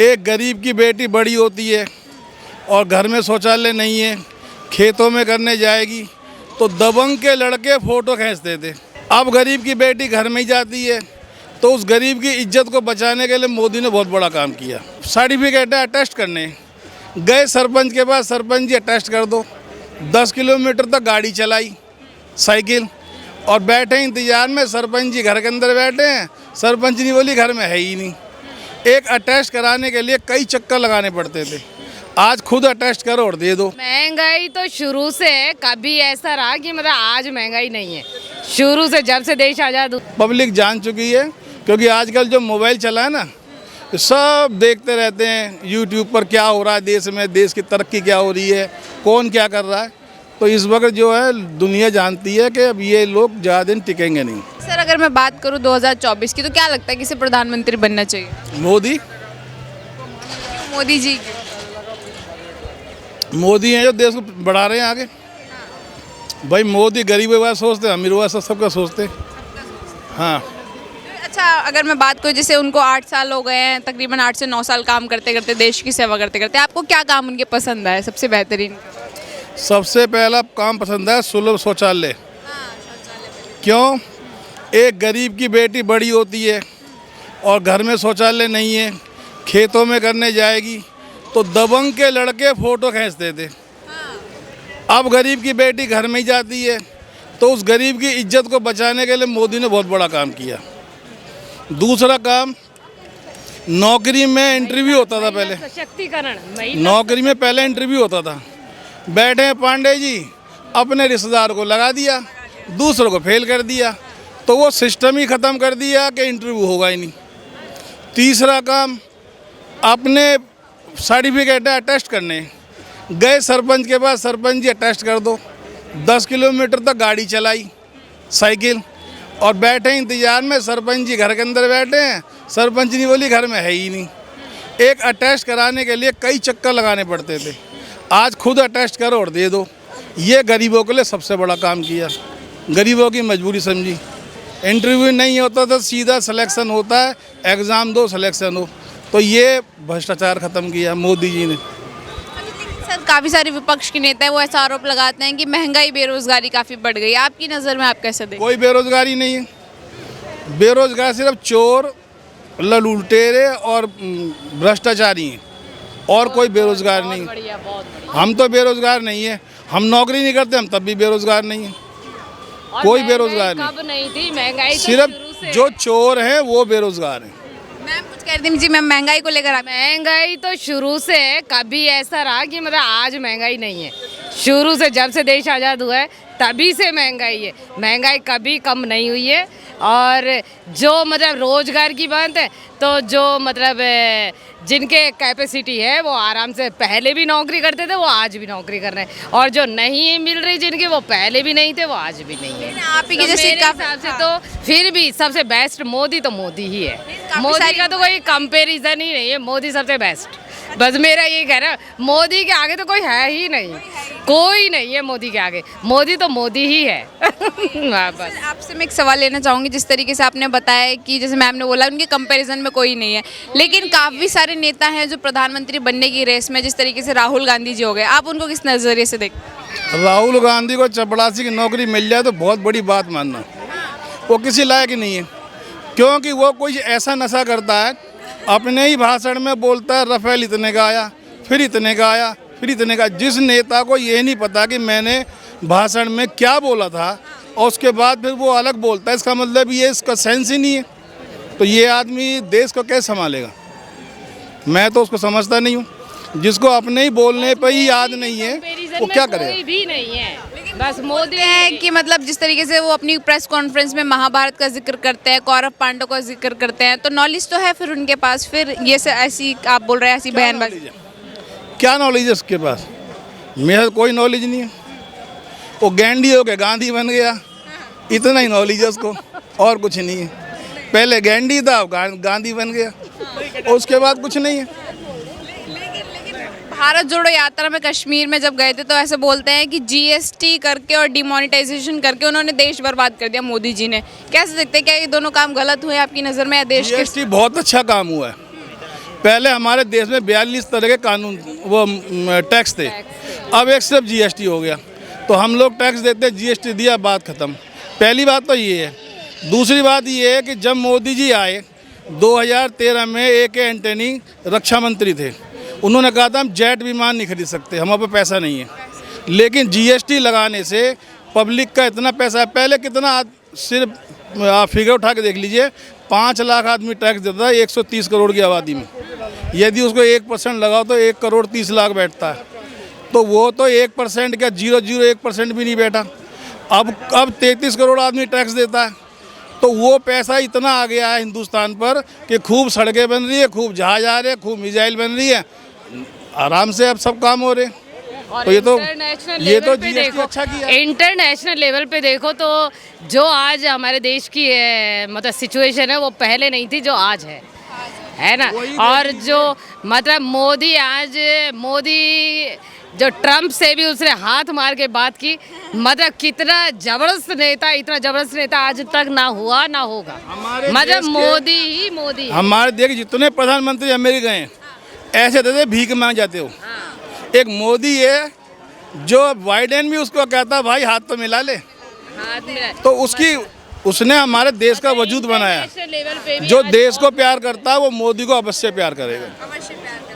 एक गरीब की बेटी बड़ी होती है और घर में शौचालय नहीं है, खेतों में करने जाएगी तो दबंग के लड़के फ़ोटो खींचते थे। अब गरीब की बेटी घर में ही जाती है तो उस गरीब की इज्जत को बचाने के लिए मोदी ने बहुत बड़ा काम किया। सर्टिफिकेट है अटेस्ट करने, गए सरपंच के पास, सरपंच जी अटेस्ट कर दो। 10 किलोमीटर तक गाड़ी चलाई साइकिल और बैठे इंतजार में, सरपंच जी घर के अंदर बैठे हैं, सरपंच नहीं बोली घर में है ही नहीं। एक अटेस्ट कराने के लिए कई चक्कर लगाने पड़ते थे, आज खुद अटेस्ट करो और दे दो। महंगाई तो शुरू से कभी ऐसा रहा कि मतलब आज महंगाई नहीं है, शुरू से जब से देश आज़ाद हुआ। पब्लिक जान चुकी है क्योंकि आजकल जो मोबाइल चला है ना, सब देखते रहते हैं यूट्यूब पर क्या हो रहा है देश में, देश की तरक्की क्या हो रही है, कौन क्या कर रहा है। तो इस वक्त जो है दुनिया जानती है कि अब ये लोग ज़्यादा दिन टिकेंगे नहीं। सर अगर मैं बात करूं 2024 की तो क्या लगता है किसे प्रधानमंत्री बनना चाहिए? मोदी मोदी जी। मोदी हैं जो देश को बढ़ा रहे हैं आगे। भाई मोदी गरीबों का सोचते, अमीरों का सबका सोचते। हाँ। अच्छा अगर मैं बात करूं जैसे उनको 8 साल हो गए हैं, तकरीबन 8 से 9 साल काम करते करते, देश की सेवा करते करते, आपको क्या काम उनके पसंद आए सबसे बेहतरीन? सबसे पहला काम पसंद है सुलभ शौचालय। क्यों? एक गरीब की बेटी बड़ी होती है और घर में शौचालय नहीं है, खेतों में करने जाएगी तो दबंग के लड़के फ़ोटो खींचते थे। अब गरीब की बेटी घर में ही जाती है तो उस गरीब की इज्जत को बचाने के लिए मोदी ने बहुत बड़ा काम किया। दूसरा काम, नौकरी में इंटरव्यू होता था पहले, सशक्तिकरण, नौकरी में पहले इंटरव्यू होता था, बैठे पांडे जी अपने रिश्तेदार को लगा दिया, दूसरों को फेल कर दिया, तो वो सिस्टम ही ख़त्म कर दिया कि इंटरव्यू होगा ही नहीं। तीसरा काम, अपने सर्टिफिकेट है अटेस्ट करने, गए सरपंच के पास, सरपंच जी अटेस्ट कर दो। 10 किलोमीटर तक गाड़ी चलाई साइकिल और बैठे इंतजार में, सरपंच जी घर के अंदर बैठे हैं, सरपंच नहीं बोली घर में है ही नहीं। एक अटेस्ट कराने के लिए कई चक्कर लगाने पड़ते थे, आज खुद अटेस्ट करो और दे दो। ये गरीबों के लिए सबसे बड़ा काम किया, गरीबों की मजबूरी समझी। इंटरव्यू नहीं होता तो सीधा सिलेक्शन होता है, एग्ज़ाम दो सिलेक्शन हो, तो ये भ्रष्टाचार ख़त्म किया मोदी जी ने। सर काफ़ी सारे विपक्ष के नेता हैं वो ऐसा आरोप लगाते हैं कि महंगाई बेरोजगारी काफ़ी बढ़ गई, आपकी नज़र में आप कैसे देखते? कोई बेरोजगारी नहीं है, बेरोजगार सिर्फ चोर, लुटेरे और भ्रष्टाचारी हैं, और कोई बेरोजगार नहीं। हम तो बेरोजगार नहीं है, हम नौकरी नहीं करते, हम तब भी बेरोजगार नहीं है, कोई बेरोजगार नहीं। कब नहीं थी महंगाई, सिर्फ जो चोर हैं वो बेरोजगार हैं। मैम कुछ कह रही थी जी, मैम महंगाई को लेकर महंगाई तो शुरू से कभी ऐसा रहा कि मतलब आज महंगाई नहीं है, शुरू से जब से देश आज़ाद हुआ है तभी से महंगाई है, महंगाई कभी कम नहीं हुई है। और जो मतलब रोजगार की बात है तो जो मतलब जिनके कैपेसिटी है वो आराम से पहले भी नौकरी करते थे, वो आज भी नौकरी कर रहे हैं, और जो नहीं मिल रही जिनके, वो पहले भी नहीं थे, वो आज भी नहीं है। आप ही तो के जैसे मेरे हिसाब से तो फिर भी सबसे बेस्ट मोदी तो मोदी ही है, मोदी का तो कोई कंपैरिजन ही नहीं है, मोदी सबसे बेस्ट। बस मेरा ये कहना है, मोदी के आगे तो कोई है ही नहीं, कोई नहीं है मोदी के आगे, मोदी तो मोदी ही है। बस आपसे मैं एक सवाल लेना चाहूँगी, जिस तरीके से आपने बताया कि जैसे मैम ने बोला उनके कंपैरिजन में कोई नहीं है, लेकिन काफ़ी सारे नेता हैं जो प्रधानमंत्री बनने की रेस में, जिस तरीके से राहुल गांधी जी हो गए, आप उनको किस नज़रिए से देखते हैं? राहुल गांधी को चपड़ासी की नौकरी मिल जाए तो बहुत बड़ी बात मानना, वो किसी लायक ही नहीं है, क्योंकि वो कोई ऐसा नशा करता है, अपने ही भाषण में बोलता है राफेल इतने का आया, फिर इतने का आया, फिर इतने का। जिस नेता को ये नहीं पता कि मैंने भाषण में क्या बोला था और उसके बाद फिर वो अलग बोलता है, इसका मतलब ये इसका सेंस ही नहीं है, तो ये आदमी देश को कैसे संभालेगा? मैं तो उसको समझता नहीं हूँ, जिसको अपने ही बोलने पर ही याद नहीं है वो क्या करेगा? कोई भी नहीं है, बस मोदी है कि मतलब जिस तरीके से वो अपनी प्रेस कॉन्फ्रेंस में महाभारत का जिक्र करते हैं, कौरव पांडव का जिक्र करते हैं, तो नॉलेज तो है फिर उनके पास, फिर ये से ऐसी आप बोल रहे हैं ऐसी बयानबाजी? क्या नॉलेज है उसके पास? मेरा कोई नॉलेज नहीं है, वो गैंडी हो के गांधी बन गया, इतना ही नॉलेज है उसको, और कुछ नहीं है। पहले गैंडी था, गांधी बन गया, और उसके बाद कुछ नहीं है। भारत जोड़ो यात्रा में कश्मीर में जब गए थे तो ऐसे बोलते हैं कि जीएसटी करके और डिमोनेटाइजेशन करके उन्होंने देश बर्बाद कर दिया मोदी जी ने, कैसे देखते हैं, क्या ये दोनों काम गलत हुए आपकी नज़र में? या देश के जीएसटी बहुत अच्छा काम हुआ है, पहले हमारे देश में 42 तरह के कानून वो टैक्स थे, अब एक सिर्फ जीएसटी हो गया। तो हम लोग टैक्स देते, जीएसटी दिया, बात ख़त्म। पहली बात तो ये है। दूसरी बात ये है कि जब मोदी जी आए 2013 में, AK एंटनी रक्षा मंत्री थे, उन्होंने कहा था हम जेट विमान नहीं खरीद सकते, हमारे पास पैसा नहीं है। लेकिन जीएसटी लगाने से पब्लिक का इतना पैसा है। पहले कितना, सिर्फ आप फिगर उठा के देख लीजिए, 5 लाख आदमी टैक्स देता है 130 करोड़ की आबादी में। यदि उसको 1% लगाओ तो 1 करोड़ 30 लाख बैठता है। तो वो तो 1% क्या 0.01% भी नहीं बैठा। अब 33 करोड़ आदमी टैक्स देता है। तो वो पैसा इतना आ गया है हिंदुस्तान पर कि खूब सड़कें बन रही है, खूब जहाज आ रहे हैं, खूब मिसाइल बन रही है, आराम से अब सब काम हो रहे हैं। और तो ये तो पे जीएसटी देखो, अच्छा किया। इंटरनेशनल लेवल पे देखो तो जो आज हमारे देश की मतलब सिचुएशन है वो पहले नहीं थी जो आज है ना। और जो मतलब मोदी जो ट्रम्प से भी उसने हाथ मार के बात की, मतलब कितना जबरदस्त नेता, इतना जबरदस्त नेता आज तक ना हुआ ना होगा। मतलब मोदी हमारे देश जितने प्रधानमंत्री अमेरिका गए ऐसे देते भीख मांग जाते हो। एक मोदी है जो बाइडेन भी उसको कहता भाई हाथ तो मिला ले, तो उसने हमारे देश का वजूद बनाया। जो देश को प्यार करता है वो मोदी को अवश्य प्यार करेगा।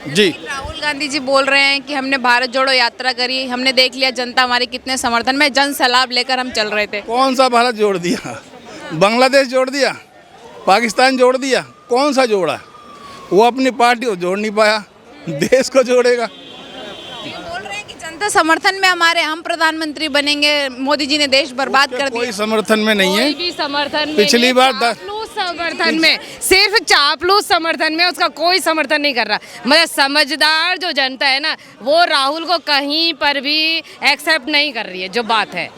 जी, राहुल गांधी जी बोल रहे हैं कि हमने भारत जोड़ो यात्रा करी, हमने देख लिया जनता हमारे कितने समर्थन में, जन सलाह लेकर हम चल रहे थे। कौन सा भारत जोड़ दिया? बांग्लादेश जोड़ दिया, पाकिस्तान जोड़ दिया, कौन सा जोड़ा? वो अपनी पार्टी को जोड़ नहीं पाया, देश को जोड़ेगा। बोल रहे हैं कि जनता समर्थन में हमारे, हम प्रधानमंत्री बनेंगे, मोदी जी ने देश बर्बाद कर दिया। कोई समर्थन में नहीं है, कोई भी समर्थन में, पिछली बार चापलूस समर्थन में, सिर्फ चापलूस समर्थन में, उसका कोई समर्थन नहीं कर रहा। मतलब समझदार जो जनता है ना, वो राहुल को कहीं पर भी एक्सेप्ट नहीं कर रही है, जो बात है।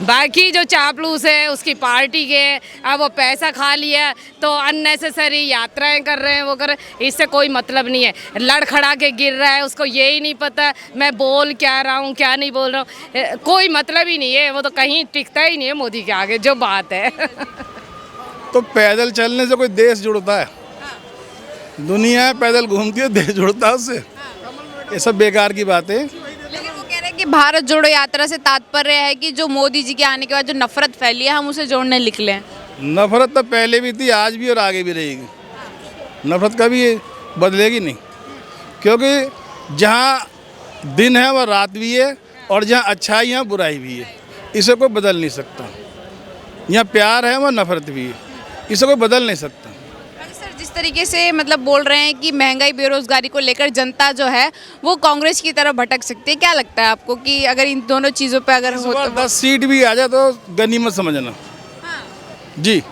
बाकी जो चापलूस है उसकी पार्टी के, अब वो पैसा खा लिया तो अननेसेसरी यात्राएं कर रहे हैं, वो कर, इससे कोई मतलब नहीं है। लड़खड़ा के गिर रहा है, उसको यही नहीं पता मैं बोल क्या रहा हूँ क्या नहीं बोल रहा हूँ, कोई मतलब ही नहीं है। वो तो कहीं टिकता ही नहीं है मोदी के आगे, जो बात है। तो पैदल चलने से कोई देश जुड़ता है? दुनिया पैदल घूमती है, देश जुड़ता है उससे? ये सब बेकार की बात है। लेकिन वो कह रहे हैं कि भारत जोड़ो यात्रा से तात्पर्य है कि जो मोदी जी के आने के बाद जो नफरत फैली है हम उसे जोड़ने निकले हैं। नफरत तो पहले भी थी, आज भी और आगे भी रहेगी। नफरत कभी बदलेगी नहीं, क्योंकि जहाँ दिन है वह रात भी है, और जहाँ अच्छाई है बुराई भी है। इसे कोई बदल नहीं सकता। यहाँ प्यार है वह नफरत भी है, इसे कोई बदल नहीं सकता। सर, जिस तरीके से मतलब बोल रहे हैं कि महंगाई बेरोजगारी को लेकर जनता जो है वो कांग्रेस की तरफ भटक सकती है, क्या लगता है आपको कि अगर इन दोनों चीज़ों पे अगर हो तो 10 सीट भी आ जाए तो गनीमत समझना। जी,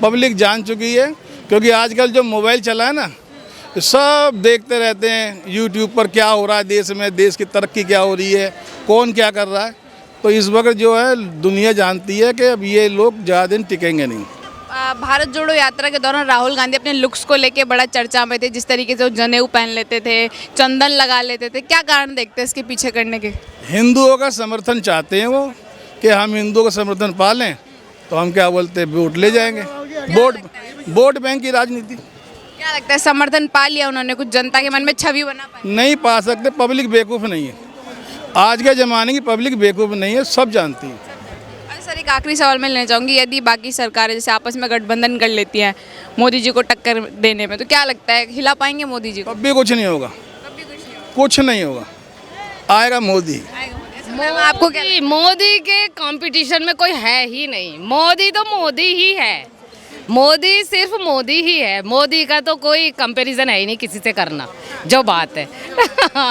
पब्लिक जान चुकी है, क्योंकि आजकल जो मोबाइल चला है ना, सब देखते रहते हैं यूट्यूब पर क्या हो रहा है देश में, देश की तरक्की क्या हो रही है, कौन क्या कर रहा है। तो इस वक्त जो है दुनिया जानती है कि अब ये लोग ज़्यादा दिन टिकेंगे नहीं। भारत जोड़ो यात्रा के दौरान राहुल गांधी अपने लुक्स को लेके बड़ा चर्चा में थे, जिस तरीके से वो जनेऊ पहन लेते थे, चंदन लगा लेते थे, क्या कारण देखते हैं इसके पीछे करने के? हिंदुओं का समर्थन चाहते हैं वो, कि हम हिंदुओं का समर्थन पा लें तो हम क्या बोलते हैं वोट ले जाएंगे। वोट बैंक की राजनीति। क्या लगता है समर्थन पा लिया उन्होंने, कुछ जनता के मन में छवि बना पाई? नहीं पा सकते, पब्लिक बेवकूफ़ नहीं है। आज के ज़माने की पब्लिक बेवकूफ़ नहीं है, सब जानती है। सर, एक आखिरी सवाल मैं लेना चाहूँगी, यदि बाकी सरकारें जैसे आपस में गठबंधन कर लेती हैं मोदी जी को टक्कर देने में, तो क्या लगता है हिला पाएंगे मोदी जी को? कभी कुछ नहीं होगा, कुछ नहीं होगा, आएगा मोदी। आपको क्या मोदी के कंपटीशन में कोई है ही नहीं। मोदी तो मोदी ही है, मोदी सिर्फ मोदी ही है। मोदी का तो कोई कंपैरिजन है ही नहीं किसी से करना, जो बात है।